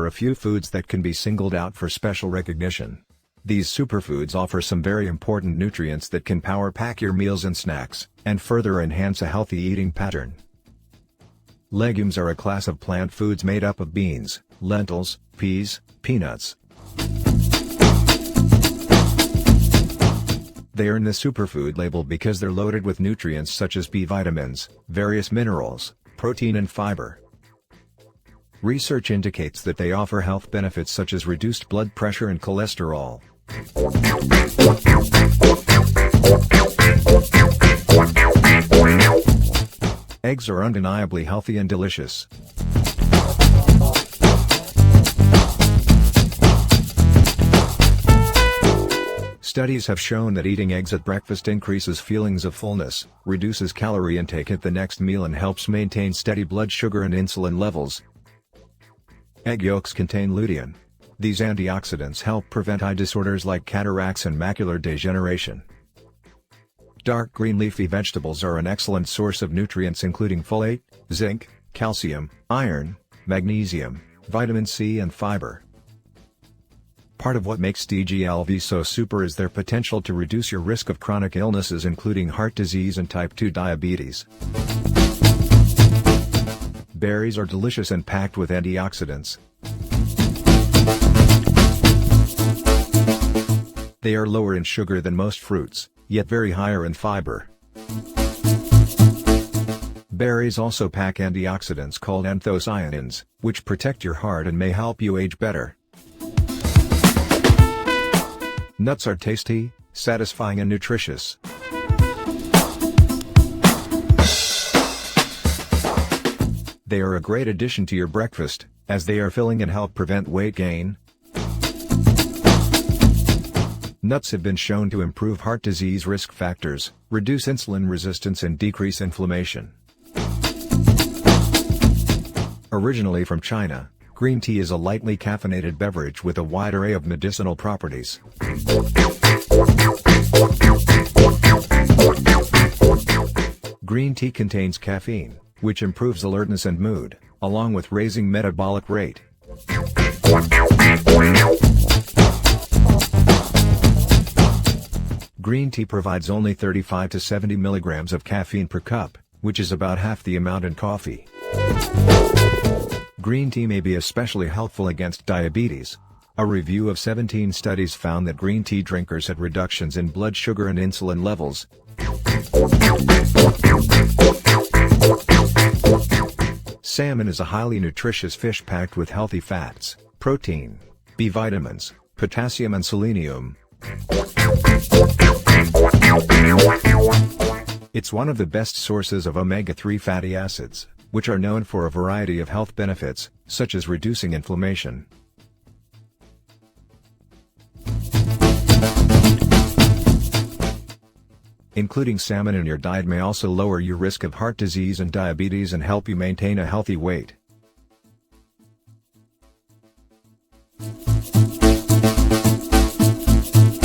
are a few foods that can be singled out for special recognition. These superfoods offer some very important nutrients that can power pack your meals and snacks, and further enhance a healthy eating pattern. Legumes are a class of plant foods made up of beans, lentils, peas, peanuts. They earn the superfood label because they're loaded with nutrients such as B vitamins, various minerals, protein and fiber. Research indicates that they offer health benefits such as reduced blood pressure and cholesterol. Eggs are undeniably healthy and delicious. Studies have shown that eating eggs at breakfast increases feelings of fullness, reduces calorie intake at the next meal and helps maintain steady blood sugar and insulin levels. Egg yolks contain lutein. These antioxidants help prevent eye disorders like cataracts and macular degeneration. Dark green leafy vegetables are an excellent source of nutrients including folate, zinc, calcium, iron, magnesium, vitamin C and fiber. Part of what makes DGLV so super is their potential to reduce your risk of chronic illnesses including heart disease and type 2 diabetes. Berries are delicious and packed with antioxidants. They are lower in sugar than most fruits, yet very higher in fiber. Berries also pack antioxidants called anthocyanins, which protect your heart and may help you age better. Nuts are tasty, satisfying and nutritious. They are a great addition to your breakfast, as they are filling and help prevent weight gain. Nuts have been shown to improve heart disease risk factors, reduce insulin resistance and decrease inflammation. Originally from China, green tea is a lightly caffeinated beverage with a wide array of medicinal properties. Green tea contains caffeine, which improves alertness and mood, along with raising metabolic rate. Green tea provides only 35 to 70 milligrams of caffeine per cup, which is about half the amount in coffee. Green tea may be especially helpful against diabetes. A review of 17 studies found that green tea drinkers had reductions in blood sugar and insulin levels. Salmon is a highly nutritious fish packed with healthy fats, protein, B vitamins, potassium and selenium. It's one of the best sources of omega-3 fatty acids, which are known for a variety of health benefits, such as reducing inflammation. Including salmon in your diet may also lower your risk of heart disease and diabetes and help you maintain a healthy weight.